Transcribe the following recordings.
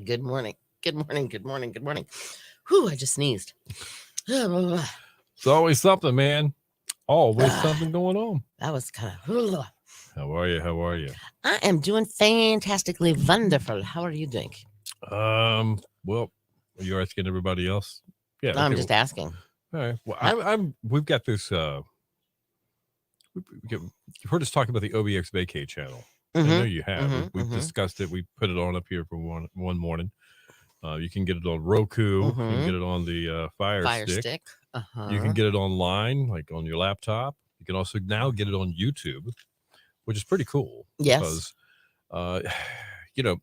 Good morning. Good morning. Good morning. Good morning. Whew, I just sneezed. It's always something, man. Always something going on. That was kind of. How are you? How are you? I am doing fantastically wonderful. How are you doing? Well, you're asking everybody else. Yeah, No, I'm okay, just asking. all right. Well, I'm. We've got this. You've heard us talk about the OBX Vacay channel. I know you have. We've discussed it. We put it on up here for one morning. You can get it on Roku. You can get it on the Fire Stick. You can get it online, like on your laptop. You can also now get it on YouTube, which is pretty cool. Yes. Because,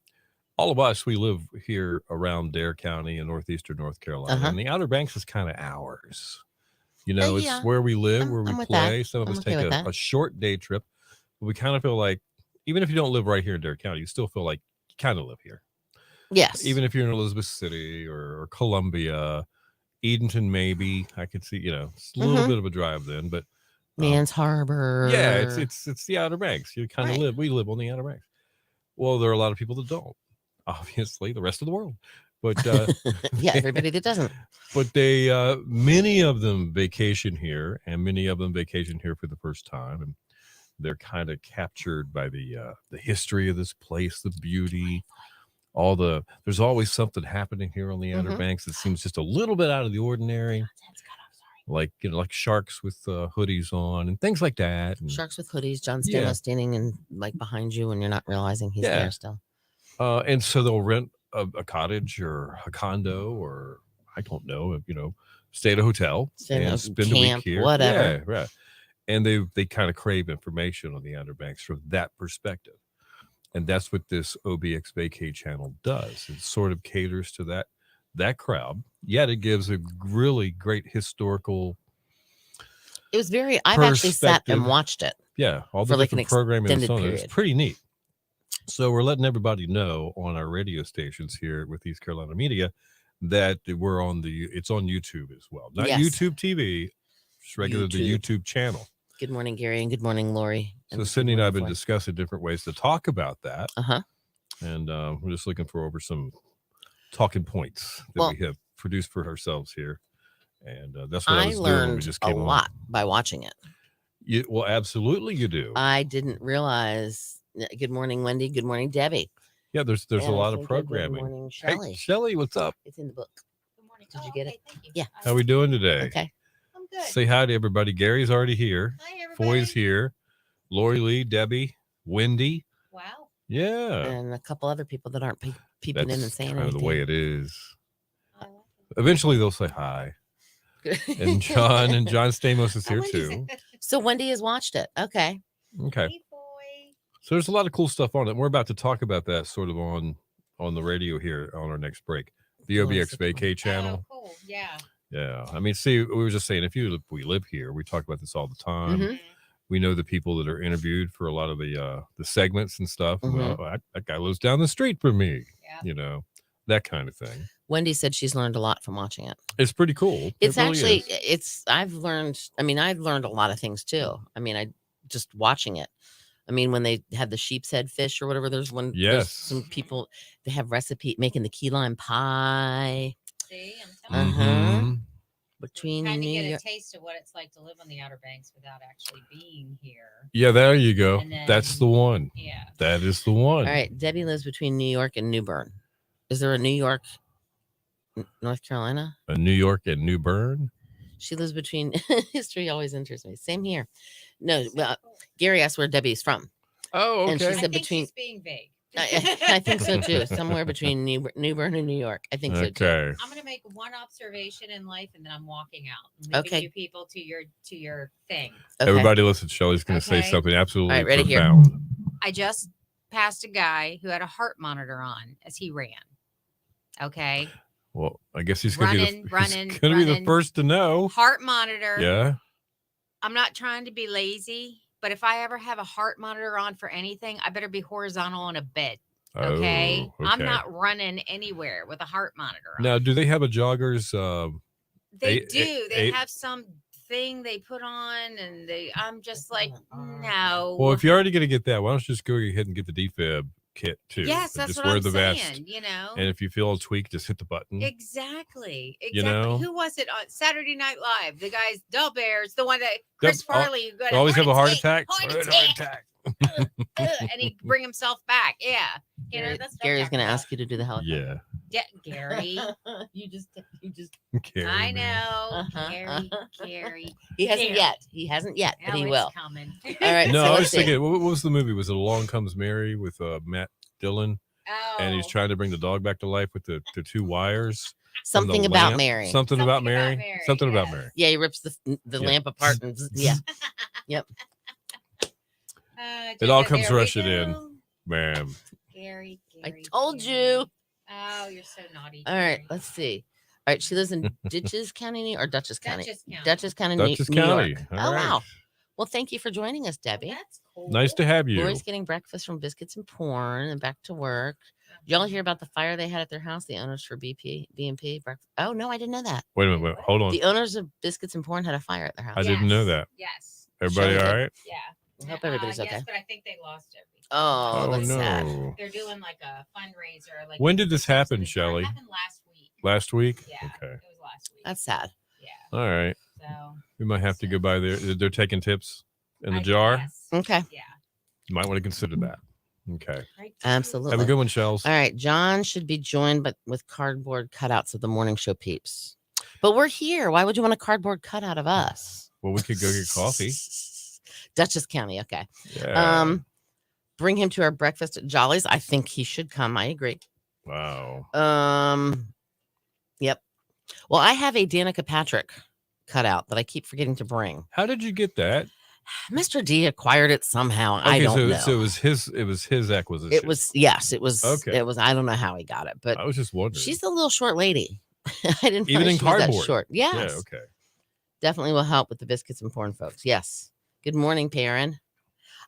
all of us, we live here around Dare County in northeastern North Carolina, and the Outer Banks is kind of ours. It's where we live, where we play. Some of us take a short day trip, but we kind of feel like, even if you don't live right here in Dare County, you still feel like you kind of live here. Yes. Even if you're in Elizabeth City or Columbia, Edenton, maybe I could see. It's a little bit of a drive then, but Mans Harbor. Yeah, it's the Outer Banks. You kind of live. We live on the Outer Banks. Well, there are a lot of people that don't. Obviously, the rest of the world, but yeah, everybody that doesn't. But they, many of them vacation here, and many of them vacation here for the first time, and they're kind of captured by the history of this place, the beauty. There's always something happening here on the Outer Banks that seems just a little bit out of the ordinary. Like sharks with hoodies on and things like that. And, sharks with hoodies, John Stamos standing and like behind you, and you're not realizing he's there still. And so they'll rent a cottage or a condo, or I don't know, stay at a hotel and spend a week here, whatever. Yeah, right. And they kind of crave information on the Outer Banks from that perspective. And that's what this OBX Vacay channel does. It sort of caters to that crowd. Yet it gives a really great historical. It was very. I've actually sat and watched it. Yeah, all the different programming that's on it. It's pretty neat. So we're letting everybody know on our radio stations here with East Carolina Media that we're it's on YouTube as well. Not YouTube TV, just regular the YouTube channel. Good morning, Gary, and good morning, Lori. So Cindy and I have been discussing different ways to talk about that. And we're just looking for over some talking points that we have produced for ourselves here. And that's what I was doing when we just came a lot by watching it. Well, absolutely you do. I didn't realize. Good morning, Wendy. Good morning, Debbie. Yeah, there's a lot of programming. Good morning, Shelley. Hey, Shelley, what's up? It's in the book. Good morning. Did you get it? Thank you. Yeah. How are we doing today? Okay. I'm good. Say hi to everybody. Gary's already here. Hi, everybody. Foy's here. Lori Lee, Debbie, Wendy. Wow. Yeah. And a couple other people that aren't peeping in and saying anything. That's kind of the way it is. Eventually they'll say hi. And John Stamos is here too. So Wendy has watched it. Okay. Okay. So there's a lot of cool stuff on it. We're about to talk about that sort of on the radio here on our next break. The OBX Vacay channel. Oh, cool. Yeah. Yeah. I mean, see, we were just saying, if we live here, we talk about this all the time. We know the people that are interviewed for a lot of the segments and stuff. Well, that guy lives down the street from me. Yeah. That kind of thing. Wendy said she's learned a lot from watching it. It's pretty cool. It's really I've learned a lot of things too. I mean, I just watching it. I mean, when they have the sheep's head fish or whatever, there's some people, they have recipe making the key lime pie. See, I'm telling you. Between kind of get a taste of what it's like to live on the Outer Banks without actually being here. Yeah, there you go. That's the one. Yeah. That is the one. All right. Debbie lives between New York and New Bern. Is there a New York, North Carolina? A New York and New Bern? She lives between. History always interests me. Same here. No, well, Gary asked where Debbie's from. Oh, okay. And she said she's being vague. I think so too. Somewhere between New Bern and New York. I think so too. Okay. I'm going to make one observation in life, and then I'm walking out. I'm leaving you people to your thing. Okay. Everybody listen. Shelley's going to say something absolutely ready profound. Here. I just passed a guy who had a heart monitor on as he ran. Okay. Well, I guess he's going to be the first to know. Heart monitor. Yeah. I'm not trying to be lazy, but if I ever have a heart monitor on for anything, I better be horizontal on a bed. Okay. I'm not running anywhere with a heart monitor on. Now, do they have a joggers? They do. They have some thing they put on, and I'm just like, no. Well, if you're already going to get that, why don't you just go ahead and get the defib kit too. Yes, So that's just what wear I'm the saying. vest. You know, And if you feel a tweak, just hit the button. exactly. You know? Who was it on Saturday Night Live? The guy's Del Bears, the one that Chris Farley got always have a heart attack. Heart attack. And he bring himself back. Yeah, you know that's Gary's going to ask you to do the helicopter. Yeah. Gary. you just. Gary, I man. know, Uh-huh, Gary. He hasn't Gary. yet. He hasn't yet, but Oh, he it's will. coming. All right. No, so I let's was see. thinking, what was the movie? Was it Along Comes Mary with Matt Dillon? Oh, And he's trying to bring the dog back to life with the two wires. Something about Mary. Something about Mary. Something about Mary. Yeah, he rips the lamp apart and yeah. Yep. It all comes rushing in, ma'am. Gary, I told you. Oh, you're so naughty. All right, let's see. All right, she lives in Dutchess County or Dutchess County? Dutchess County. Dutchess New County. York. All Oh, right. wow. Well, thank you for joining us, Debbie. That's cool. Nice to have you. Lori's getting breakfast from Biscuits and Porn and back to work. Did y'all hear about the fire they had at their house? The owners for BMP breakfast. Oh no, I didn't know that. Wait a minute. Hold on. The owners of Biscuits and Porn had a fire at their house. I didn't know that. Yes. Everybody Sure. all right? Yeah. I hope everybody's okay. Yes, but I think they lost everything. Oh, that's sad. no. They're doing like a fundraiser. Like When did this happen, Shelley? It happened last week. Last week? Yeah. Okay. It was last week. That's sad. Yeah. All right. So We might have to go by there. They're taking tips in the jar. guess. Okay. Yeah. You might want to consider that. Okay. Absolutely. Have a good one, Shells. All right, John should be joined, but with cardboard cutouts of the morning show peeps. But we're here. Why would you want a cardboard cutout of us? Well, we could go get coffee. Dutchess County. Okay. Yeah. Bring him to our breakfast at Jolly's. I think he should come. I agree. Wow. Yep. Well, I have a Danica Patrick cutout that I keep forgetting to bring. How did you get that? Mr. D acquired it somehow. Okay, I don't know. So it was his acquisition. It was, yes, it was. Okay. It was. I don't know how he got it, but I was just wondering. she's a little short lady. I didn't Even know in she was that cardboard. short. Yes. Yeah, okay. Definitely will help with the Biscuits and Porn folks. Yes. Good morning, Perrin.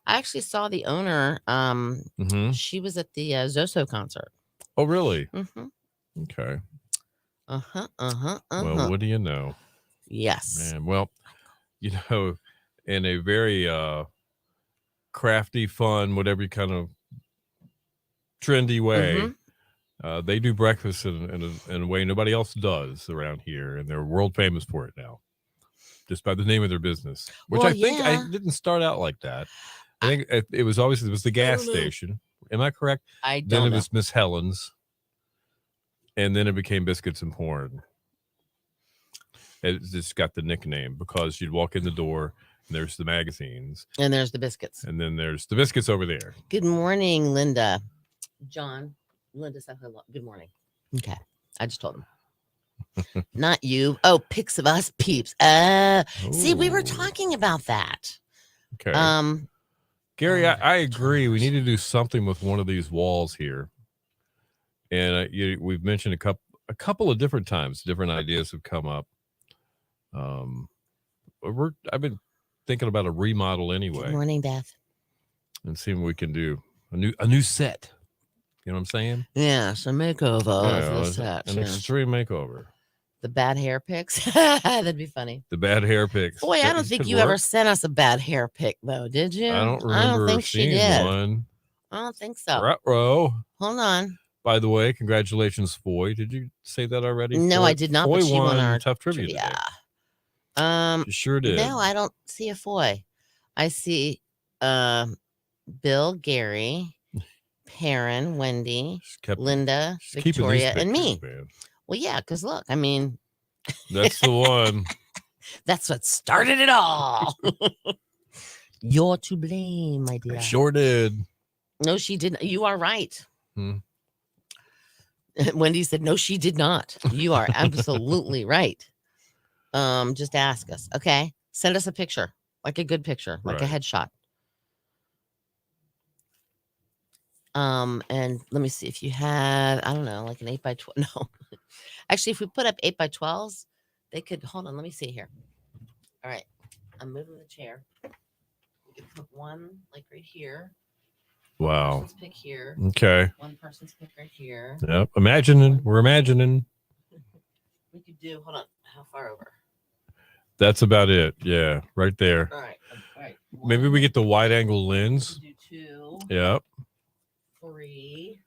I actually saw the owner. Mm-hmm. She was at the Zoso concert. Oh, really? Mm-hmm. Okay. Uh-huh. Well, what do you know? Yes. Man, well, you know, in a very crafty, fun, whatever kind of trendy way, they do breakfast in a way nobody else does around here, and they're world famous for it now, just by the name of their business. Which Well, I think yeah. I didn't start out like that. I think it was the gas station. Am I correct? I Then don't it know. was Miss Helen's, and then it became Biscuits and Porn. It just got the nickname because you'd walk in the door and there's the magazines, And there's the biscuits. and then there's the biscuits over there. Good morning, Linda. John. Linda said hello. Good morning. Okay. I just told him. Not you. Oh, pics of us peeps. See, we were Ooh, talking about that. Okay, Um, Gary, oh, I agree. We need to do something with one of these walls here, and we've mentioned a couple of different times. Different ideas have come up. I've been thinking about a remodel good anyway, morning, Beth. and seeing what we can do a new set. You know what I'm saying? Yeah, so makeover. Yeah, of the set, an yeah. extreme makeover. The bad hair pics. That'd be funny. The bad hair pics. Boy, I don't think Could you work. ever sent us a bad hair pic, though, did you? I don't remember think she seeing did. one. I don't think so. Ruh-roh. Hold on. By the way, congratulations, Foy. Did you say that already? No, Foy? I did not. Foy But she won won our tough trivia. trivia. Today. She sure did. No, I don't see a Foy. I see Bill, Gary, Perrin, Wendy, She's kept- Linda, she's keeping these Victoria, and me. pictures, man. Well, yeah, because look, I mean, That's the one. that's what started it all. You're to blame, my dear. I sure did. No, she didn't. You are right. Hmm. Wendy said, no, she did not. You are absolutely right. Just ask us. Okay. Send us a picture, like a good picture, like a Right. headshot. And let me see if you have, I don't know, like an 8x12. No, actually, if we put up 8x12s, they could hold on. Let me see here. All right. I'm moving the chair. We could put one like right here. Wow. Person's pick here. Okay. One person's pick right here. Yep. Imagining. We're imagining. We could do, hold on, how far over? That's about it. Yeah. Right there. All right. All right. Maybe we get the wide angle lens. Do two, Yep. 3,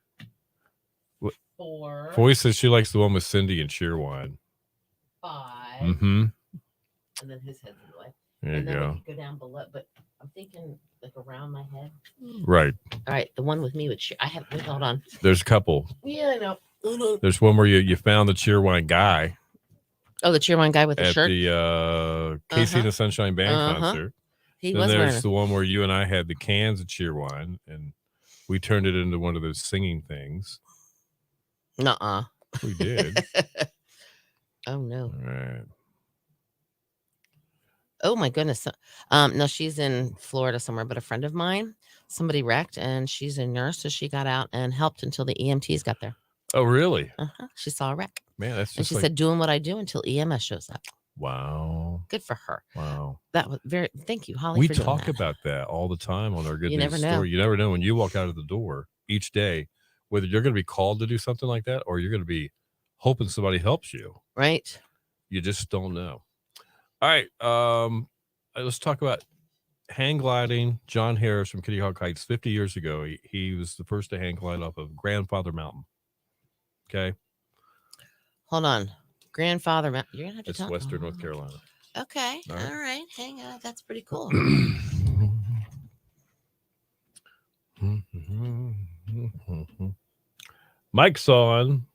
What? 4. Foy says she likes the one with Cindy and Cheerwine. 5. Mm-hmm. And then his head's in the way. There And you then go. we could go down below, but I'm thinking like around my head. Right. All right, the one with me with I have. Wait, hold on. There's a couple. Yeah, I know. There's one where you found the Cheerwine guy. Oh, the Cheerwine guy with the at shirt? the Casey and the Sunshine Band concert. He then was there's wearing the one where you and I had the cans of Cheerwine, and we turned it into one of those singing things. Nuh-uh. We did. Oh, no. All right. Oh, my goodness. No, she's in Florida somewhere, but a friend of mine, somebody wrecked, and she's a nurse, so she got out and helped until the EMTs got there. Oh, really? She saw a wreck. Man, that's just and she said, doing what I do until EMS shows up. Wow. Good for her. Wow. That was very, thank you, Holly. We for talk doing that. about that all the time on our Good You News never know. Story. You never know when you walk out of the door each day, whether you're going to be called to do something like that or you're going to be hoping somebody helps you. Right. You just don't know. All right. Let's talk about hang gliding. John Harris from Kitty Hawk Heights 50 years ago. He was the first to hang glide off of Grandfather Mountain. Okay. Hold on. Grandfather Mountain. You're going to have to It's talk. Western North Carolina. Okay. All All right. Hang on. That's pretty cool. Mike's on.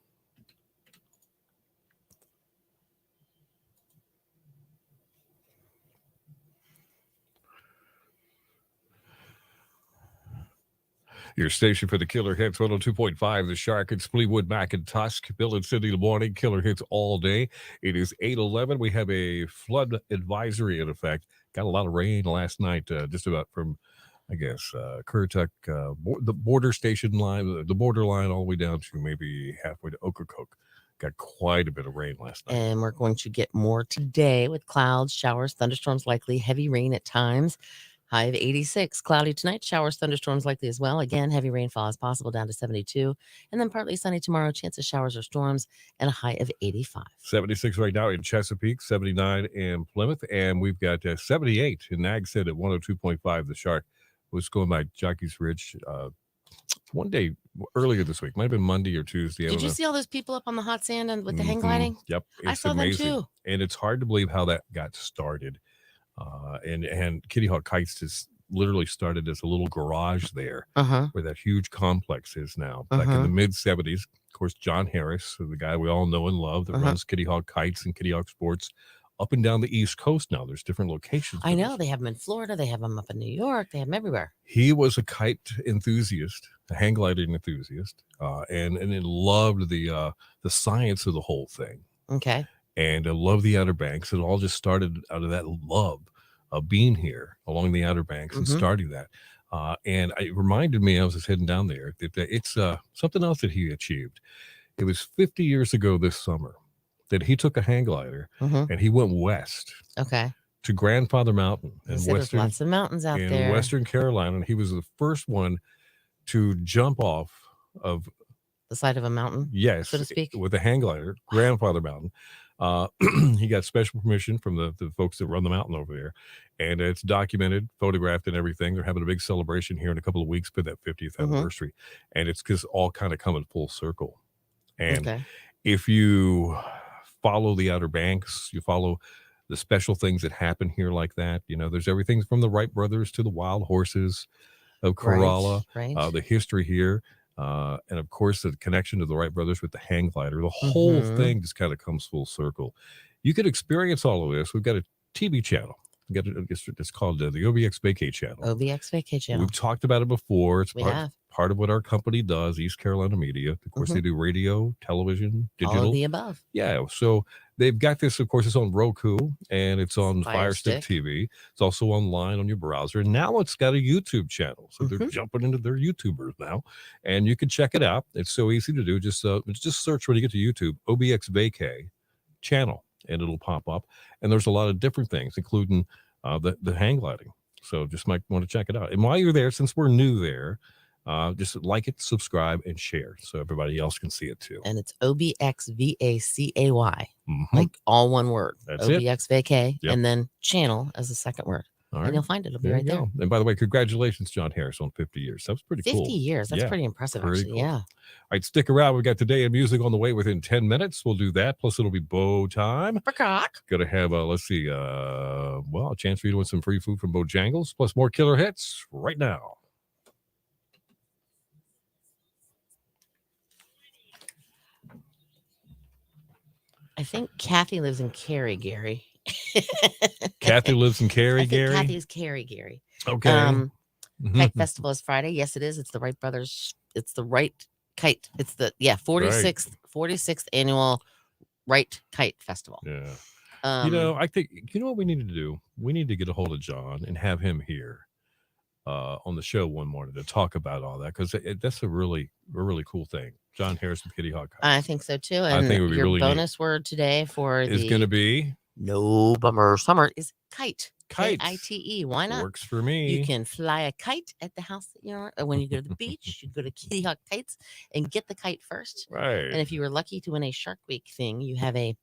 Your station for the Killer Hits, 102.5, The Shark and Spleewood, Mac and Tusk, Bill and Cindy in the morning, Killer Hits all day. It is 8:11. We have a flood advisory in effect. Got a lot of rain last night, just about from, I guess, Currituck, the border station line, the borderline all the way down to maybe halfway to Ocracoke. Got quite a bit of rain last night. And we're going to get more today with clouds, showers, thunderstorms likely, heavy rain at times. High of 86. Cloudy tonight. Showers, thunderstorms likely as well. Again, heavy rainfall is possible down to 72. And then partly sunny tomorrow. Chance of showers or storms and a high of 85. 76 right now in Chesapeake, 79 in Plymouth. And we've got 78 in Nags Head at 102.5. The Shark was going by Jockey's Ridge one day earlier this week. Might have been Monday or Tuesday. Did you see all those people up on the hot sand and with the hang gliding? Yep. I saw amazing. them too. And it's hard to believe how that got started. And Kitty Hawk Heights just literally started as a little garage there where that huge complex is now. Back in the mid-70s, of course, John Harris, the guy we all know and love that runs Kitty Hawk Heights and Kitty Hawk Sports up and down the East Coast now. There's different locations. I know. They have them in Florida. They have them up in New York. They have them everywhere. He was a kite enthusiast, a hang gliding enthusiast, and then loved the science of the whole thing. Okay. And I love the Outer Banks. It all just started out of that love of being here along the Outer Banks and starting that. And it reminded me, I was just heading down there, that it's something else that he achieved. It was 50 years ago this summer that he took a hang glider and he went west. Okay. To Grandfather Mountain in there's lots of mountains out there in Western Carolina. And he was the first one to jump off of the side of a mountain. Yes. So to speak. With a hang glider, Grandfather Mountain. He got special permission from the folks that run the mountain over there, and it's documented, photographed, and everything. They're having a big celebration here in a couple of weeks for that 50th anniversary, and it's just all kind of coming full circle. And if you follow the Outer Banks, you follow the special things that happen here like that. You know, there's everything from the Wright brothers to the wild horses of Corolla, the history here. And of course, the connection to the Wright brothers with the hang glider, the whole thing just kind of comes full circle. You could experience all of this. We've got a TV channel. It's called the OBX Vacay channel. OBX Vacay channel. We've talked about it before. It's part of what our company does, East Carolina Media. Of course, they do radio, television, digital. All of the above. Yeah. So they've got this, of course, it's on Roku and it's on Fire Stick TV. It's also online on your browser. And now it's got a YouTube channel. So they're jumping into their YouTubers now. And you can check it out. It's so easy to do. Just search when you get to YouTube, OBX Vacay channel, and it'll pop up. And there's a lot of different things, including the hang gliding. So just might want to check it out. And while you're there, since we're new there, just like it, subscribe, and share so everybody else can see it too. And it's OBX VACAY, like all one word. That's OBX Vacay, and then channel as a second word. All and right. you'll find it. It'll be There right you there. go. And by the way, congratulations, John Harris, on 50 years. That was pretty 50 cool. years. That's Yeah, pretty impressive, pretty actually. cool. Yeah. All right, stick around. We got Today in Music on the way within 10 minutes. We'll do that. Plus, it'll be bow time. Gonna have let's see, a chance for you to win some free food from Bojangles, plus more killer hits right now. I think Kathy lives in Cary, Gary. Kathy lives in Cary, Gary. Kathy's Cary, Gary. Okay. Kite Festival is Friday. Yes, it is. It's the Wright Brothers. It's the Wright Kite. It's the 46th annual Wright Kite Festival. Yeah. I think what we need to do. We need to get a hold of John and have him here on the show one morning to talk about all that, because that's a really cool thing. John Harris and Kitty Hawk. I think so too. And I think it would be your really bonus neat. word today for is going to be no bummer summer is kite. Kite. K-I-T-E. Why not? Works for me. You can fly a kite at the house that you're, or when you go to the beach, you go to Kitty Hawk Kites and get the kite first. Right. And if you were lucky to win a Shark Week thing, you have a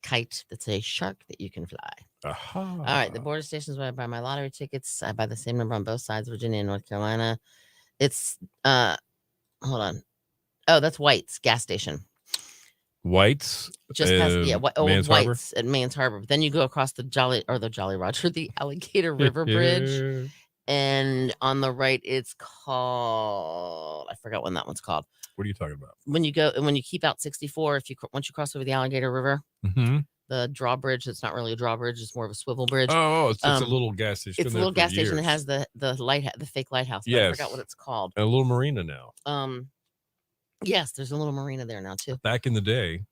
kite that's a shark that you can fly. Aha. All right. The border stations where I buy my lottery tickets. I buy the same number on both sides, Virginia and North Carolina. It's hold on. Oh, that's White's gas station. White's just past Mans White's at Mans Harbor. But then you go across the Jolly Roger, the Alligator River Bridge, and on the right it's called, I forgot what that one's called. What are you talking about? When you keep out 64, once you cross over the Alligator River, the drawbridge. It's not really a drawbridge; it's more of a swivel bridge. Oh, it's a little gas station. It's a little gas station that has the fake lighthouse. Yes, I forgot what it's called. And a little marina now. Yes, there's a little marina there now too. Back in the day,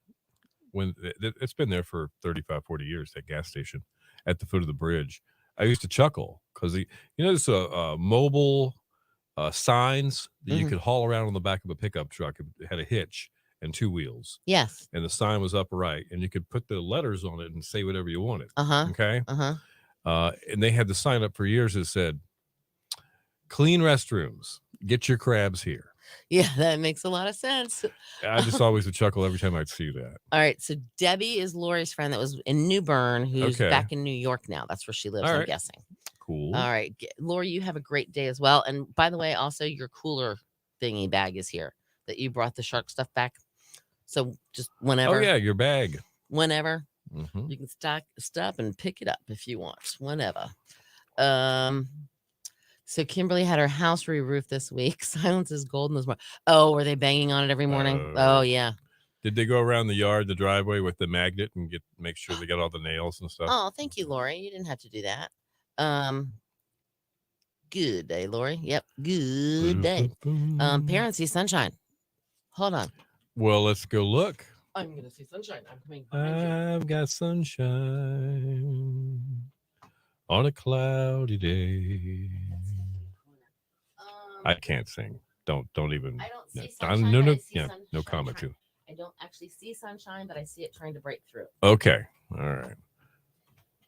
when it's been there for 35, 40 years, that gas station at the foot of the bridge, I used to chuckle because there's mobile signs that you could haul around on the back of a pickup truck. It had a hitch and two wheels. Yes. And the sign was upright, and you could put the letters on it and say whatever you wanted. Okay. And they had the sign up for years that said, "Clean restrooms. Get your crabs here." Yeah, that makes a lot of sense. I just always would chuckle every time I'd see that. All right. So Debbie is Lori's friend that was in New Bern, who's back in New York now. That's where she lives, I'm guessing. Cool. All right. Lori, you have a great day as well. And by the way, also your cooler thingy bag is here that you brought the shark stuff back. So just whenever. Oh, yeah, your bag. Whenever. You can stop and pick it up if you want. Whenever. So Kimberly had her house re-roofed this week. Silence is golden as well. Oh, were they banging on it every morning? Oh, yeah. Did they go around the yard, the driveway with the magnet and make sure they got all the nails and stuff? Oh, thank you, Lori. You didn't have to do that. Good day, Lori. Yep. Good day. Parents see sunshine. Hold on. Well, let's go look. I'm going to see sunshine. I'm coming behind you. I've got sunshine on a cloudy day. I can't sing. Don't even. I don't see sunshine. No comment too. I don't actually see sunshine, but I see it trying to break through. Okay. All right.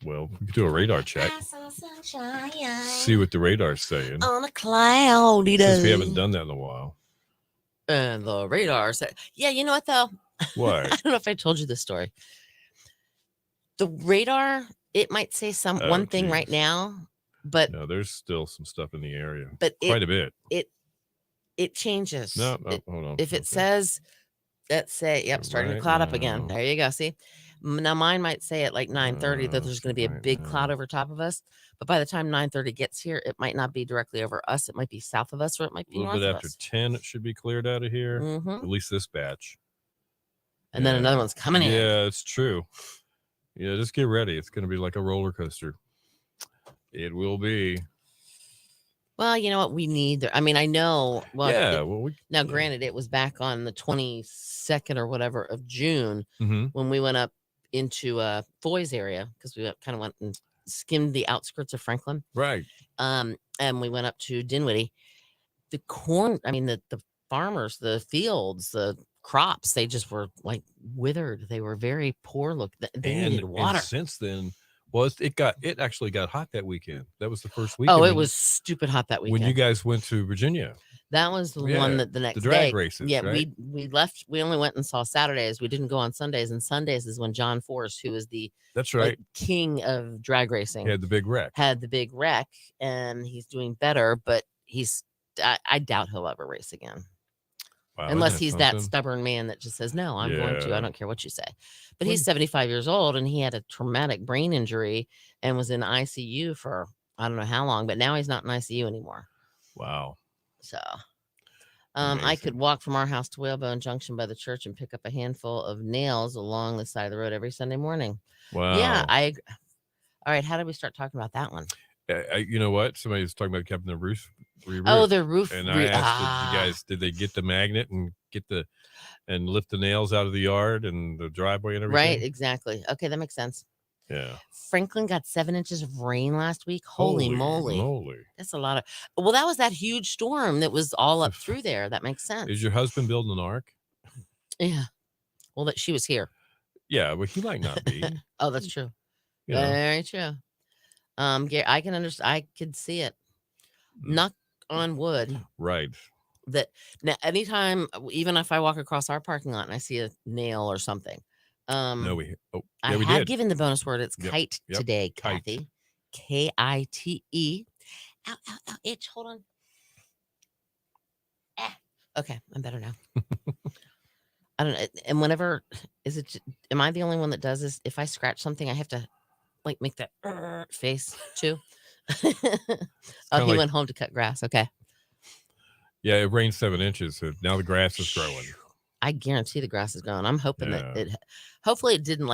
Well, we can do a radar check. I saw sunshine. See what the radar's saying. On a cloudy day. Since we haven't done that in a while. And the radar said, yeah, you know what though? What? I don't know if I told you this story. The radar, it might say one thing right now, but no, there's still some stuff in the area. But quite a bit. It changes. No, hold on. If it says, let's say, starting to cloud up again. There you go. See, now mine might say at like 9:30 that there's going to be a big cloud over top of us. But by the time 9:30 gets here, it might not be directly over us. It might be south of us, or it might be north of us. A little bit after 10, it should be cleared out of here. At least this batch. And then another one's coming in. Yeah, it's true. Yeah, just get ready. It's going to be like a roller coaster. It will be. Well, you know what we need. I mean, I know. Well, yeah. Now, granted, it was back on the 22nd or whatever of June when we went up into Foy's area, because we kind of went and skimmed the outskirts of Franklin. Right. And we went up to Dinwiddie. The corn, I mean, the farmers, the fields, the crops, they just were like withered. They were very poor look. They needed water. And since then, it actually got hot that weekend. That was the first weekend. Oh, it was stupid hot that weekend. When you guys went to Virginia. That was the one that the next drag day. races. Yeah, right? we left. We only went and saw Saturdays. We didn't go on Sundays. And Sundays is when John Force, who is the That's right. king of drag racing, He had the big wreck. And he's doing better. But I doubt he'll ever race again. Wow, Unless isn't he's something? that stubborn man that just says, no, I'm going to. Yeah. I don't care what you say. But he's 75 years old and he had a traumatic brain injury and was in ICU for I don't know how long, but now he's not in ICU anymore. Wow. So I could Amazing. walk from our house to Whalebone Junction by the church and pick up a handful of nails along the side of the road every Sunday morning. Wow. Yeah, all right, how did we start talking about that one? You know what? Somebody was talking about keeping the roof. Oh, the roof. And I asked, did they get the magnet and and lift the nails out of the yard and the driveway and everything? Right, exactly. Okay, that makes sense. Yeah. Franklin got 7 inches of rain last week. Holy moly. That's a lot of. Well, that was that huge storm that was all up through there. That makes sense. Is your husband building an ark? Yeah. Well, she was here. Yeah, but he might not be. Oh, that's true. You know. Very true. I can understand. I could see it. Knock on wood. Right. That now, anytime, even if I walk across our parking lot and I see a nail or something. No, we did. have given the bonus word. It's kite today, Kite. Kathy. Kite. Ow, ow, ow, itch. Hold on. Okay, I'm better now. I don't know. And whenever am I the only one that does this? If I scratch something, I have to make that face too. Oh, he went home to cut grass. Okay. Yeah, it rained 7 inches. So now the grass is growing. I guarantee the grass is growing. I'm hoping that hopefully it didn't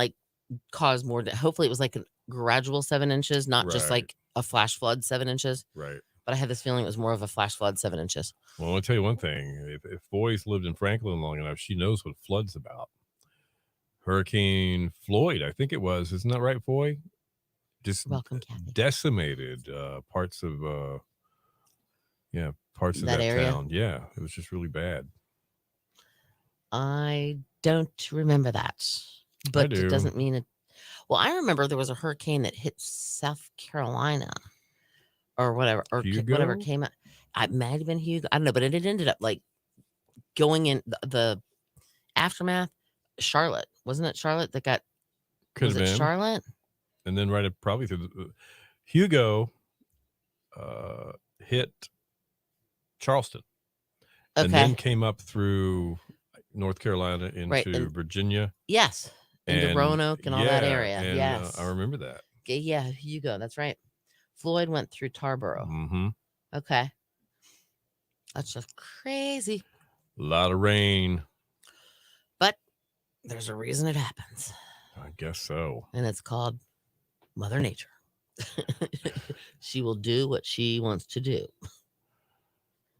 cause more. Hopefully it was a gradual 7 inches, not just a flash flood 7 inches. Right. But I had this feeling it was more of a flash flood 7 inches. Well, I'll tell you one thing. If Boy's lived in Franklin long enough, she knows what flood's about. Hurricane Floyd, I think it was. Isn't that right, Foy? Just welcome, Kathy. Decimated parts of that area? town. Yeah, it was just really bad. I don't remember that, but it doesn't mean it. Well, I remember there was a hurricane that hit South Carolina or whatever, or whatever came out. It might have been Hugo. I don't know, but it ended up going in the aftermath. Charlotte, wasn't it? Charlotte that got. Was it Charlotte? And then probably through Hugo hit Charleston, and then came up through North Carolina into Virginia. Yes, into Roanoke and all that area. And, yes, I remember that. Yeah, Hugo. That's right. Floyd went through Tarboro. Mm-hmm. Okay, that's just crazy. A lot of rain, but there's a reason it happens. I guess so, and it's called Mother Nature. She will do what she wants to do.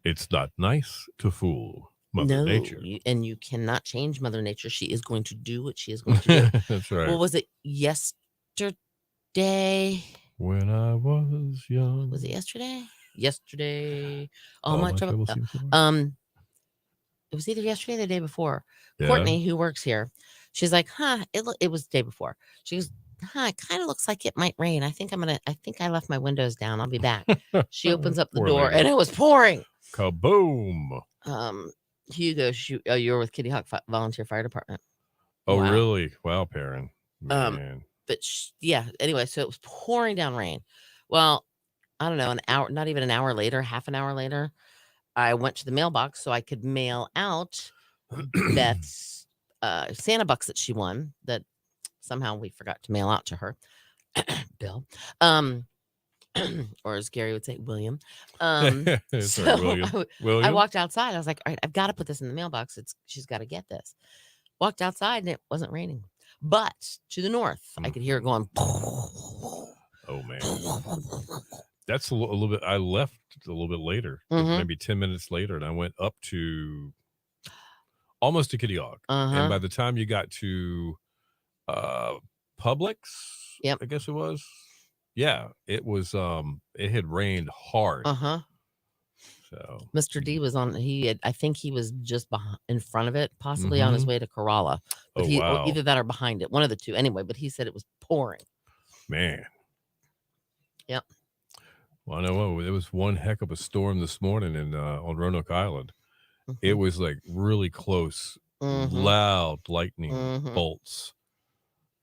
It's not nice to fool Mother Nature. And you cannot change Mother Nature. She is going to do what she is going to do. That's right. Well, was it yesterday? When I was young. Was it yesterday? Yesterday. Oh, my trouble. It was either yesterday or the day before. Yeah. Courtney, who works here, she's like, it was the day before. She goes, it kind of looks like it might rain. I think I left my windows down. I'll be back. She opens up the door and it was pouring. Kaboom. Hugo, you're with Kitty Hawk Volunteer Fire Department. Oh, wow. Really? Wow, Perrin. Man. But anyway, so it was pouring down rain. Well, I don't know, an hour, not even an hour later, half an hour later, I went to the mailbox so I could mail out Beth's Santa bucks that she won that somehow we forgot to mail out to her. Bill. Or as Gary would say, William. Sorry, William. I walked outside. I was like, all right, I've got to put this in the mailbox. She's got to get this. Walked outside and it wasn't raining. But to the north, I could hear it going. Oh, man. That's a little bit. I left a little bit later, maybe 10 minutes later, and I went up to almost to Kitty Hawk. And by the time you got to Publix, I guess it was. Yeah, it was. It had rained hard. So Mr. D was on. I think he was just in front of it, possibly on his way to Corolla. But wow. Either that or behind it, one of the two. Anyway, but he said it was pouring. Man. Yep. Well, I know it was one heck of a storm this morning on Roanoke Island. It was like really close, loud lightning bolts.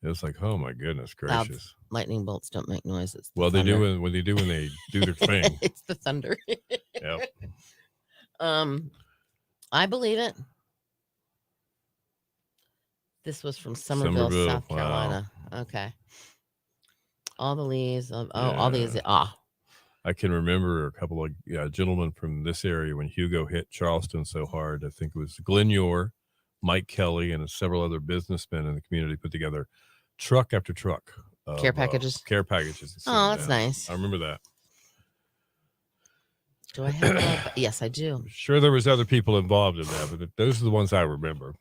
It was like, oh my goodness gracious! Lightning bolts don't make noises. Well, they do when they do their thing. It's the thunder. Yep. I believe it. This was from Somerville, South Carolina. Wow. Okay. All the leaves. All these. I can remember a couple of gentlemen from this area when Hugo hit Charleston so hard. I think it was Glenn Yor, Mike Kelly, and several other businessmen in the community put together truck after truck of care packages. Oh, that's nice. I remember that. Do I have? Yes, I do. I'm sure, there was other people involved in that, but those are the ones I remember.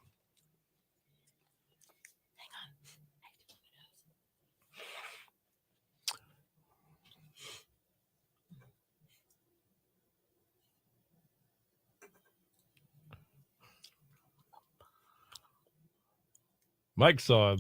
Mike saw.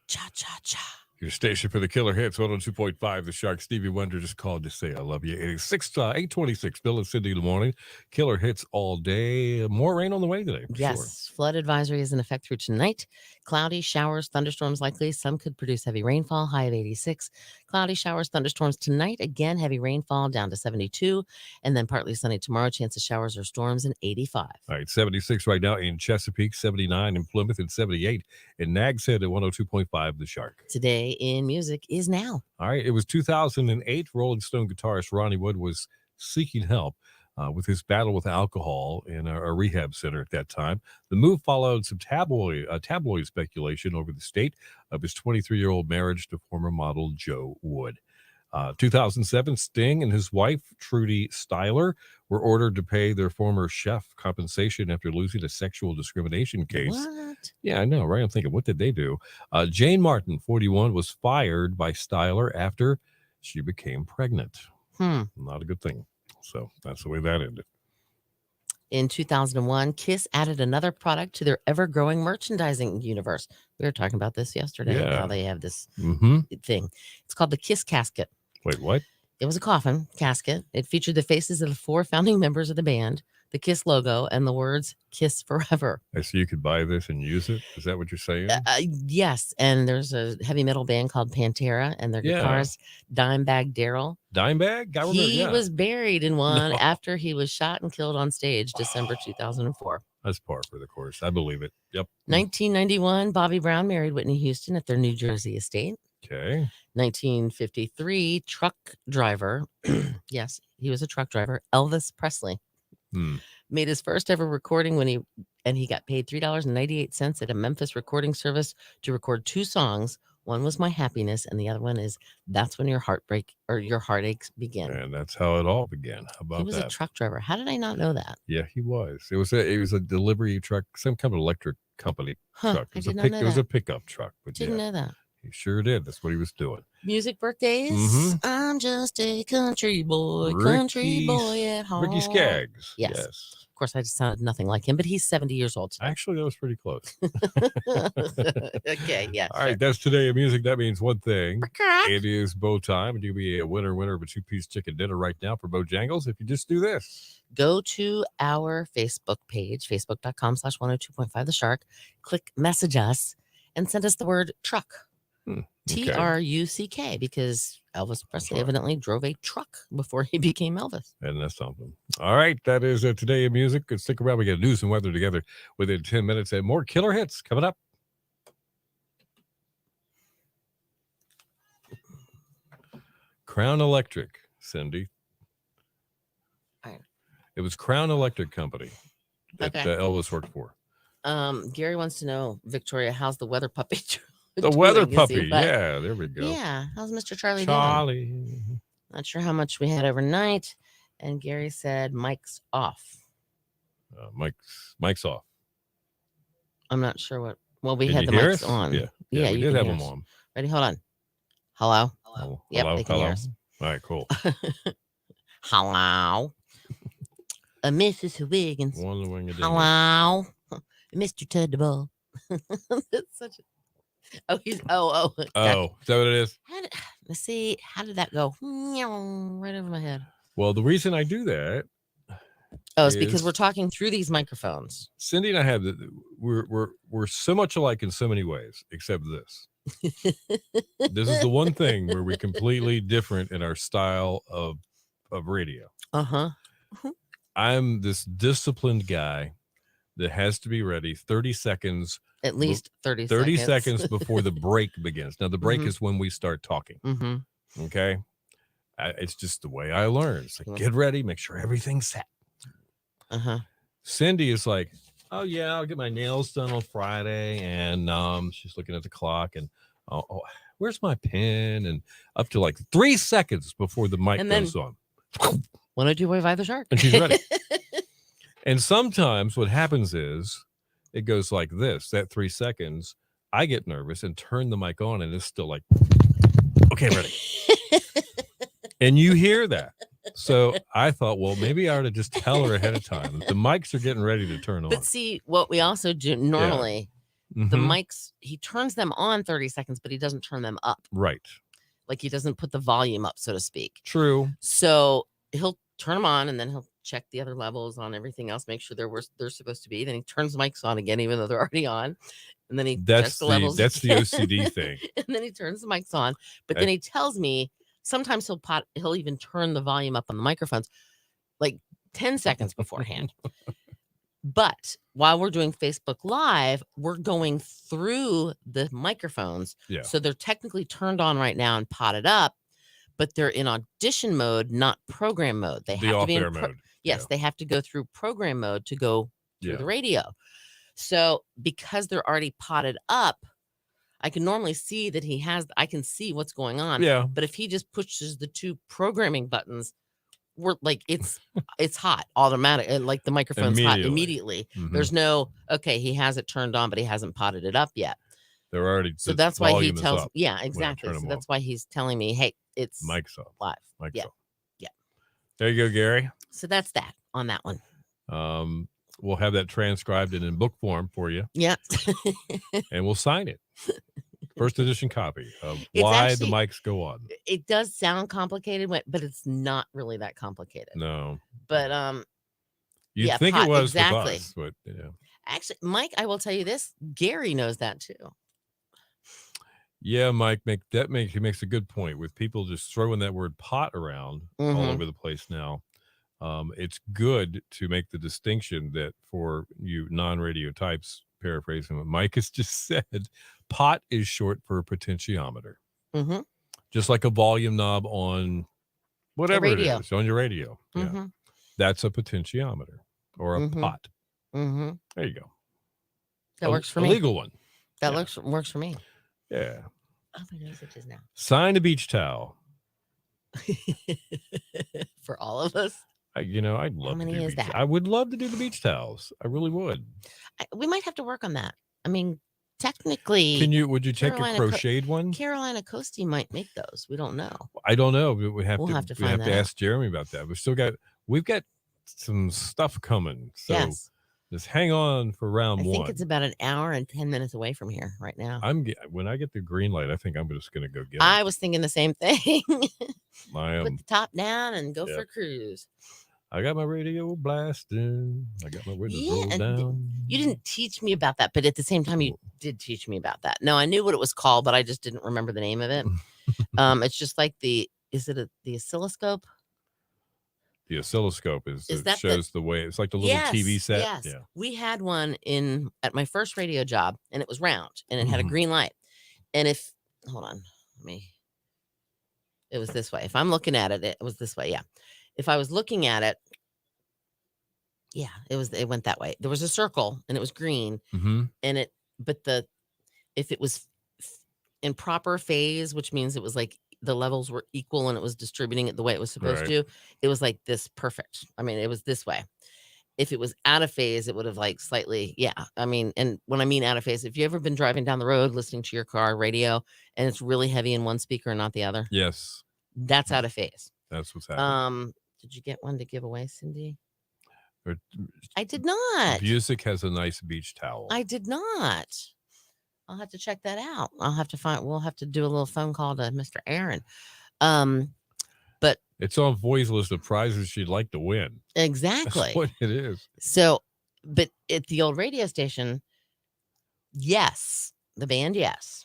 Cha cha cha. Your station for the killer hits, 102.5 The Shark. Stevie Wonder just called to say I love you. It is 8:26. Bill and Cindy in the morning. Killer hits all day. More rain on the way today. Yes. Sure. Flood advisory is in effect through tonight. Cloudy, showers, thunderstorms likely. Some could produce heavy rainfall. High of 86. Cloudy, showers, thunderstorms tonight. Again, heavy rainfall down to 72. And then partly sunny tomorrow. Chance of showers or storms in 85. All right. 76 right now in Chesapeake. 79 in Plymouth. And 78 in Nags Head at 102.5 The Shark. Today in music is now. All right. It was 2008. Rolling Stone guitarist Ronnie Wood was seeking help with his battle with alcohol in a rehab center at that time. The move followed some tabloid speculation over the state of his 23-year-old marriage to former model Joe Wood. 2007, Sting and his wife, Trudy Styler, were ordered to pay their former chef compensation after losing a sexual discrimination case. What? Yeah, I know, right? I'm thinking, what did they do? Jane Martin, 41, was fired by Styler after she became pregnant. Not a good thing. So that's the way that ended. In 2001, Kiss added another product to their ever-growing merchandising universe. We were talking about this yesterday, how they have this thing. It's called the Kiss casket. Wait, what? It was a coffin casket. It featured the faces of the 4 founding members of the band, the Kiss logo, and the words Kiss Forever. So you could buy this and use it? Is that what you're saying? Yes. And there's a heavy metal band called Pantera, and their guitarist, Dimebag Darrell. Dimebag? He was buried in one after he was shot and killed on stage December 2004. That's par for the course. I believe it. Yep. 1991, Bobby Brown married Whitney Houston at their New Jersey estate. Okay. 1953, truck driver. Yes, he was a truck driver. Elvis Presley made his first ever recording when he got paid $3.98 at a Memphis recording service to record 2 songs. One was My Happiness, and the other one is That's When Your Heartbreak or Your Heartaches Begin. And that's how it all began. How about that? He was a truck driver. How did I not know that? Yeah, he was. It was a delivery truck, some kind of electric company truck. It was a pickup truck. But didn't know that. He sure did. That's what he was doing. Music birthdays. I'm just a country boy at home. Ricky Skaggs. Yes. Of course, I just sounded nothing like him, but he's 70 years old today. Actually, that was pretty close. Okay, yeah. All right, that's today in music. That means one thing. It is Bo time, and you'll be a winner of a 2-piece chicken dinner right now for Bojangles if you just do this. Go to our Facebook page, facebook.com/102.5 The Shark. Click message us and send us the word truck. TRUCK, because Elvis Presley evidently drove a truck before he became Elvis. And that's something. All right, that is Today in Music. Stick around. We get news and weather together within 10 minutes and more killer hits coming up. Crown Electric, Cindy. All right. It was Crown Electric Company that Elvis worked for. Gary wants to know, Victoria, how's the weather puppy? The weather puppy. Yeah, there we go. Yeah. How's Mr. Charlie doing? Not sure how much we had overnight. And Gary said Mike's off. Mike's off. I'm not sure what. Well, we Can had you the hear mics us? on. Yeah, we did have them on. Ready? Hold on. Hello? Hello? Yep, they can hear us. All right, cool. Hello. Mrs. Wiggins. Hello. Mr. Tudball. That's such a... Oh, he's... Oh. Is that what it is? Let's see. How did that go? Right over my head. Well, the reason I do that... it's because we're talking through these microphones. Cindy and I have we're so much alike in so many ways, except this. This is the one thing where we're completely different in our style of radio. I'm this disciplined guy that has to be ready 30 seconds. At least 30 seconds before the break begins. Now, the break is when we start talking. Okay? It's just the way I learn. It's like, get ready, make sure everything's set. Cindy is like, oh, yeah, I'll get my nails done on Friday. And she's looking at the clock and, where's my pen? And up to like 3 seconds before the mic goes on. Want to do Wave Eye the Shark? And she's ready. And sometimes what happens is it goes like this, that 3 seconds, I get nervous and turn the mic on and it's still like, okay, I'm ready. And you hear that. So I thought, well, maybe I ought to just tell her ahead of time that the mics are getting ready to turn on. But see, what we also do normally, the mics, he turns them on 30 seconds, but he doesn't turn them up. Right. Like he doesn't put the volume up, so to speak. True. So he'll turn them on and then he'll check the other levels on everything else, make sure they're where they're supposed to be. Then he turns the mics on again, even though they're already on. And then he checks the levels. That's the OCD thing. And then he turns the mics on. But then he tells me sometimes he'll even turn the volume up on the microphones like 10 seconds beforehand. But while we're doing Facebook Live, we're going through the microphones. Yeah. So they're technically turned on right now and potted up, but they're in audition mode, not program mode. They have to be in mode. Yes, they have to go through program mode to go through the radio. So because they're already potted up, I can normally see that I can see what's going on. Yeah. But if he just pushes the 2 programming buttons, we're like, it's hot automatic. Like the microphone's hot immediately. There's no, okay, he has it turned on, but he hasn't potted it up yet. They're already. So that's why he tells, exactly. So that's why he's telling me, hey, it's mic's up. Live. Mic's up. Yeah. There you go, Gary. So that's that on that one. We'll have that transcribed and in book form for you. Yeah. And we'll sign it. First edition copy of why the mics go on. It does sound complicated, but it's not really that complicated. No. But you'd think it was exactly. With us, but actually, Mike, I will tell you this: Gary knows that too. Yeah, Mike, he makes a good point with people just throwing that word pot around all over the place now. It's good to make the distinction that for you non-radio types, paraphrasing what Mike has just said, pot is short for a potentiometer. Just like a volume knob on whatever it is on your radio. Yeah. That's a potentiometer or a pot. There you go. That works for me. A legal one. That works for me. Yeah. Oh, my nose itches now. Sign a beach towel. For all of us. I'd love to do that. I would love to do the beach towels. I really would. We might have to work on that. I mean, technically, would you take a crocheted one? Carolina Coastie might make those. We don't know. I don't know. We have to find to ask Jeremy about that. We've got some stuff coming. So just hang on for round one. I think it's about an hour and 10 minutes away from here right now. When I get the green light, I think I'm just going to go get it. I was thinking the same thing. I am. Put the top down and go for a cruise. I got my radio blasting. I got my windows rolled down. You didn't teach me about that, but at the same time, you did teach me about that. No, I knew what it was called, but I just didn't remember the name of it. It's just like the oscilloscope? The oscilloscope shows the way. It's like the little TV set. Yes. Yeah. We had one at my first radio job, and it was round, and it had a green light. And hold on, it was this way. If I'm looking at it, it was this way. Yeah. If I was looking at it, it went that way. There was a circle and it was green and if it was in proper phase, which means it was like the levels were equal and it was distributing it the way it was supposed to, it was like this perfect. I mean, it was this way. If it was out of phase, it would have like slightly, I mean, and when I mean out of phase, if you ever been driving down the road, listening to your car radio and it's really heavy in one speaker and not the other. Yes. That's out of phase. That's what's happening. Did you get one to give away, Cindy? Or- I did not. Music has a nice beach towel. I did not. I'll have to check that out. I'll have to find. We'll have to do a little phone call to Mr. Aaron. But it's on Voi's list of prizes she'd like to win. Exactly. That's what it is. So, but at the old radio station, yes, the band, yes.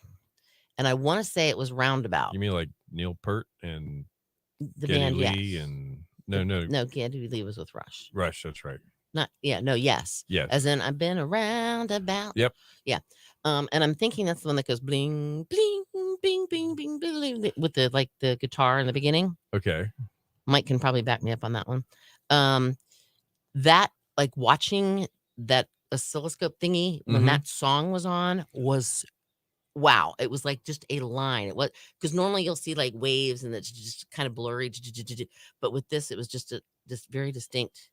And I want to say it was Roundabout. You mean like Neil Peart and the Geddy band, Lee yes. And no, Geddy Lee was with Rush. Rush, that's right. Yes. Yes. As in, I've been a roundabout. Yep. Yeah. And I'm thinking that's the one that goes bling, bling, bing, bing, bing, bing, with the guitar in the beginning. Okay. Mike can probably back me up on that one. That, like, watching that oscilloscope thingy when that song was on was wow. It was like just a line. It was, because normally you'll see like waves and it's just kind of blurry, but with this it was just this very distinct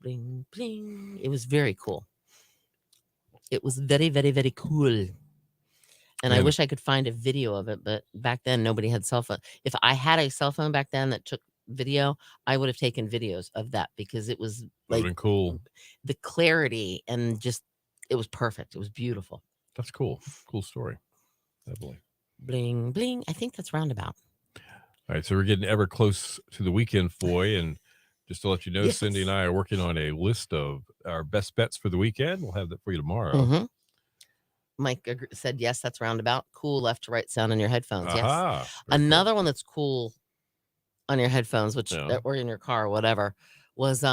bling bling. It was very cool. It was very, very, very cool. And I wish I could find a video of it, but back then nobody had cell phone. If I had a cell phone back then that took video, I would have taken videos of that because it was like cool. The clarity and just it was perfect. It was beautiful. That's cool. Cool story. Definitely. Bling bling. I think that's Roundabout. All right, so we're getting ever close to the weekend, Foy, and just to let you know, Yes. Cindy and I are working on a list of our best bets for the weekend. We'll have that for you tomorrow. Mike said, yes, that's Roundabout. Cool left to right sound in your headphones. Aha, Yes. Another one that's cool on your headphones, which or in your car or whatever, was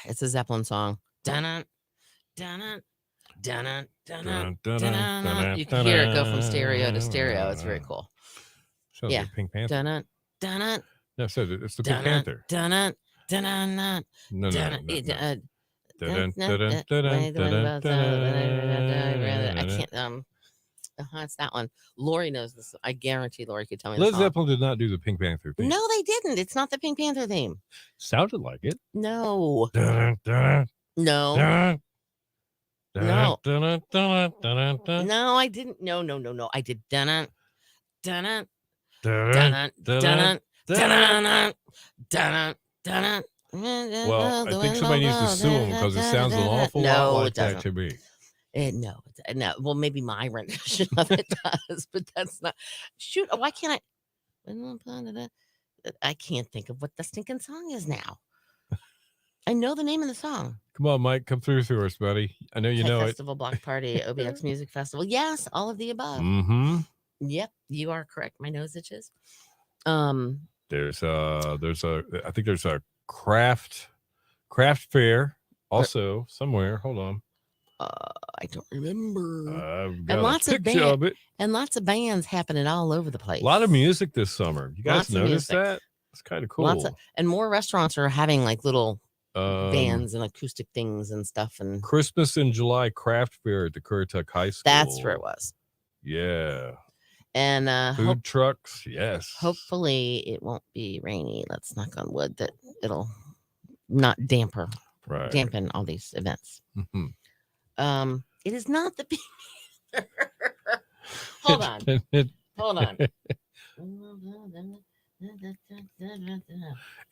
it's a Zeppelin song. Dun dun dun dun dun. You can hear it go from stereo to stereo. It's very cool. Sounds like Pink Panther. Dun dun. No, so it's the Pink Panther. Dun dun dun No. I can't. It's that one. Lori knows this. I guarantee Lori could tell me. Led Zeppelin did not do the Pink Panther theme. No, they didn't. It's not the Pink Panther theme. Sounded like it. No. No. No, I didn't. No. I did. Dun dun dun dun dun dun dun. Well, I think somebody needs to sue him because it sounds an awful lot like that to me. No. Well, maybe my rendition of it does, but that's not. Shoot, why can't I? I can't think of what the stinking song is now. I know the name of the song. Come on, Mike, come through us, buddy. I know you know Festival, Block Party, OBX Music Festival. Yes, all of the above. Yep, you are correct. My nose itches. There's I think there's a craft fair also somewhere. Hold on. I don't remember. And lots of bands happening all over the place. A lot of music this summer. You guys notice that? It's kind of cool. And more restaurants are having like little bands and acoustic things and stuff. And Christmas in July craft fair at the Currituck High School. That's where it was. Yeah. And food trucks, yes. Hopefully it won't be rainy. Let's knock on wood that it'll not dampen all these events. It is not the Hold on. Hold on.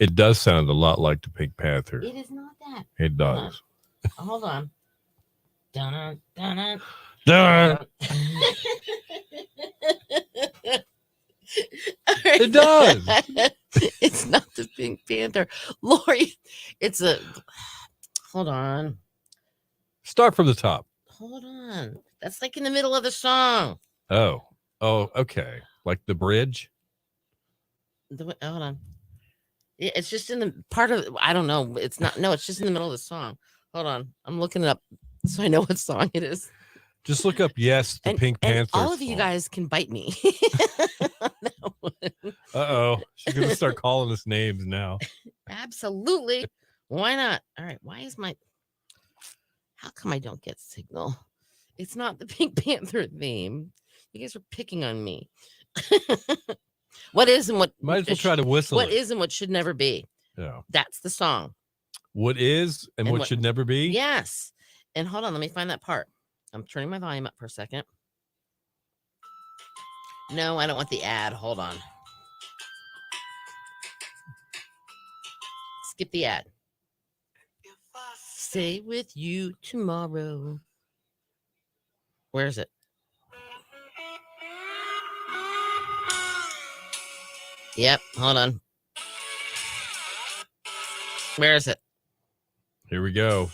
It does sound a lot like the Pink Panther. It is not that. It does. Hold on. Dun, dun, dun. It does. It's not the Pink Panther. Lori, it's a. Hold on. Start from the top. Hold on. That's like in the middle of the song. Oh, okay. Like the bridge? Hold on. Yeah, it's just in the part of, I don't know. It's not, no, it's just in the middle of the song. Hold on. I'm looking it up so I know what song it is. Just look up, yes, the Pink Panther. All of you guys can bite me. Uh-oh. She's going to start calling us names now. Absolutely. Why not? All right. How come I don't get signal? It's not the Pink Panther theme. You guys are picking on me. What is and what might as well try to whistle. What is and what should never be. Yeah. That's the song. What is and what should never be? Yes. And hold on, let me find that part. I'm turning my volume up for a second. No, I don't want the ad. Hold on. skip the ad. Stay with you tomorrow. Where is it? Yep, hold on. Where is it? Here we go.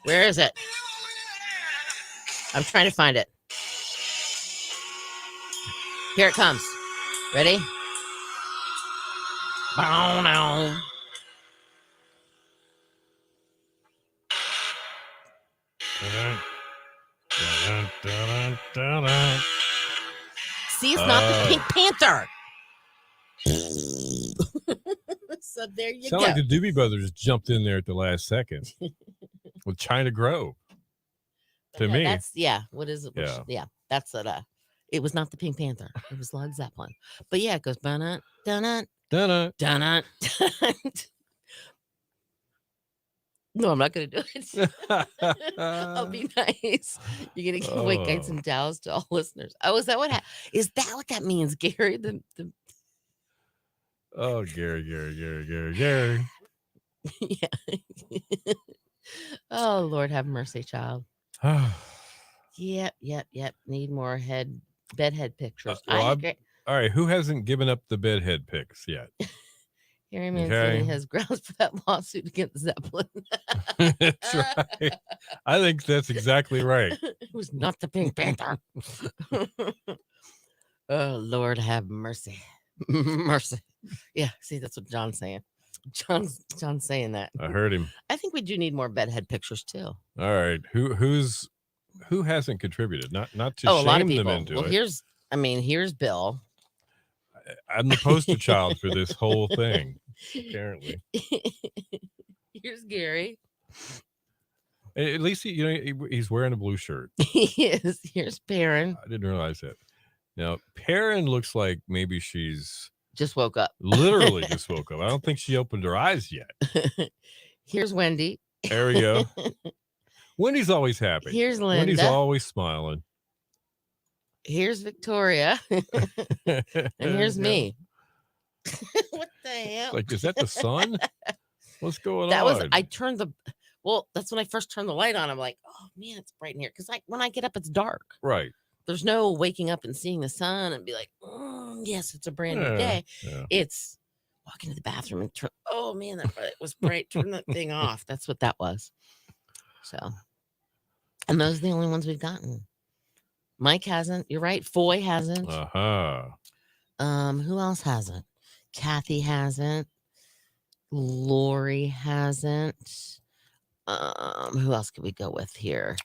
Where is it? I'm trying to find it. Here it comes. Ready? Bow now. See, it's not the Pink Panther. So there you Sound go. like the Doobie Brothers jumped in there at the last second with China Grove. To me, that's what is it? That's it. It was not the Pink Panther. It was Led Zeppelin. But yeah, it goes dun dun dun dun. No, I'm not gonna do it. I'll be nice. You're gonna give away Gates and Dows to all listeners. Oh, is that what is that what that means, Gary? Oh, Gary. Yeah. Oh, Lord have mercy, child. Yep. Need more bedhead pictures. All right, who hasn't given up the bedhead pics yet? Harry Mancini has grounds for that lawsuit against Zeppelin. That's right. I think that's exactly right. It was not the Pink Panther. Oh, Lord have mercy. Mercy. Yeah, see, that's what John's saying. John's saying that. I heard him. I think we do need more bedhead pictures too. All right. Who hasn't contributed? Not to shame a lot of people. them into it. Here's Bill. I'm the poster child for this whole thing, apparently. Here's Gary. At least he's wearing a blue shirt. He is. Here's Perrin. I didn't realize that. Now, Perrin looks like maybe she's just woke up. Literally just woke up. I don't think she opened her eyes yet. Here's Wendy. There we go. Wendy's always happy. Here's Linda. Wendy's always smiling. Here's Victoria. And here's me. What the hell? Like, is that the sun? What's going on? That's when I first turned the light on. I'm like, oh man, it's bright in here. Because when I get up, it's dark. Right. There's no waking up and seeing the sun and be like, yes, it's a brand new day. Yeah. It's walking to the bathroom and turn. Oh man, that was bright. Turn that thing off. That's what that was. So, and those are the only ones we've gotten. Mike hasn't. You're right. Foy hasn't. Who else hasn't? Kathy hasn't. Lori hasn't. Who else could we go with here?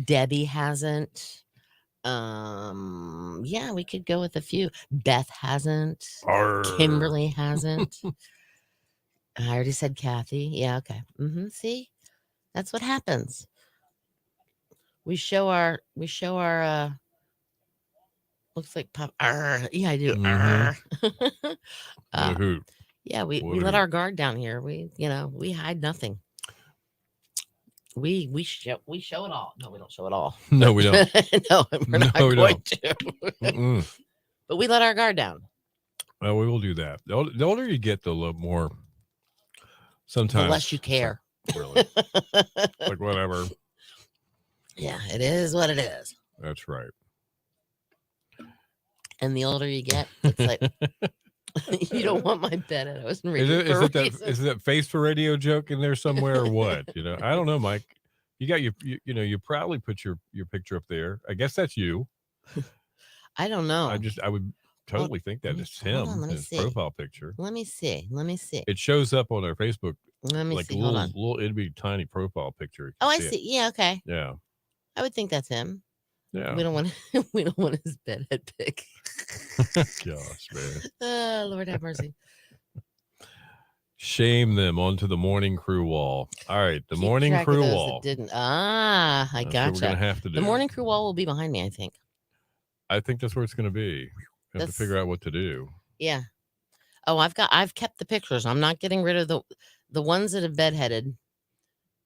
Debbie hasn't. Yeah, we could go with a few. Beth hasn't. Kimberly hasn't. I already said Kathy. Yeah, okay. See? That's what happens. We show our looks like pop. Yeah, I do. Yeah, we let our guard down here. We hide nothing. We show it all. No, we don't show it all. No, we don't. No, we're not going to. But we let our guard down. Well, we will do that. The older you get, the little more. Sometimes the less you care. Really. Like whatever. Yeah, it is what it is. That's right. And the older you get, it's like you don't want my bed. I wasn't reading. Is it that face for radio joke in there somewhere or what? I don't know, Mike. You got you probably put your picture up there. I guess that's you. I don't know. I would totally think that it's him. His profile picture. Let me see. It shows up on our Facebook. Let me see. Hold on. It'd be tiny profile picture. Oh, I see. Yeah. Okay. Yeah. I would think that's him. Yeah. We don't want his bedhead pic. Gosh, man. Lord have mercy. Shame them onto the morning crew wall. All right, the morning crew wall. Didn't. I gotcha. We're gonna have to do. The morning crew wall will be behind me, I think. I think that's where it's gonna be. We have to figure out what to do. Yeah. Oh, I've kept the pictures. I'm not getting rid of the ones that have bedheaded.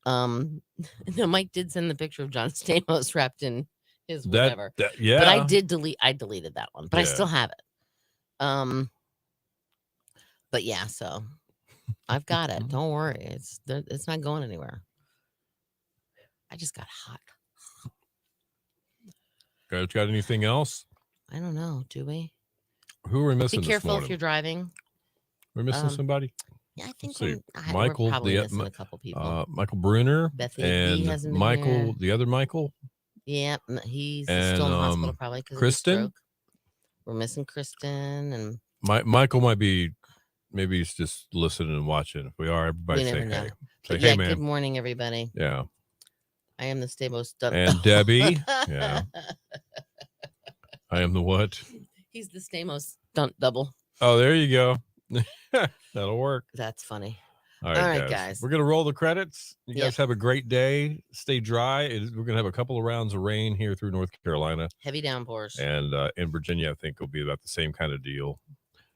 No, Mike did send the picture of John Stamos wrapped in his whatever. Yeah. But I deleted that one, but I still have it. But yeah, so I've got it. Don't worry. It's not going anywhere. I just got hot. Guys, got anything else? I don't know. Do we? Who are we missing? Be careful if you're driving. We're missing somebody. Yeah, I think Michael, we're probably missing a couple people. Michael Brunner, Beth and Michael, the other Michael. Yeah, he's still in the hospital probably because Kristen. Of stroke. We're missing Kristen and Michael might be. Maybe he's just listening and watching. If we are, everybody say hey. Say hey, man. Good morning, everybody. Yeah. I am the Stamos stunt. And Debbie. Yeah. I am the what? He's the Stamos stunt double. Oh, there you go. That'll work. That's funny. All right, guys. We're going to roll the credits. You guys have a great day. Stay dry. We're going to have a couple of rounds of rain here through North Carolina. Heavy downpours. And in Virginia, I think it'll be about the same kind of deal.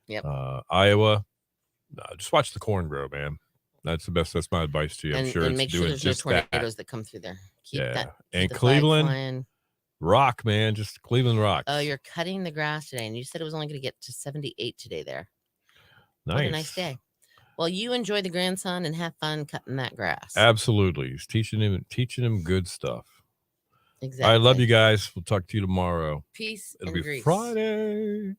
Yep. Iowa, just watch the corn grow, man. That's the best. That's my advice to you. I'm sure and it's make doing sure there's just no tornadoes that come through there. Keep that. And Cleveland, rock, man. Just Cleveland rocks. Oh, you're cutting the grass today, and you said it was only going to get to 78 today there. Nice. What a nice day. Well, you enjoy the grandson and have fun cutting that grass. Absolutely. He's teaching him good stuff. Exactly. I love you guys. We'll talk to you tomorrow. Peace. It'll and be Greece. Friday.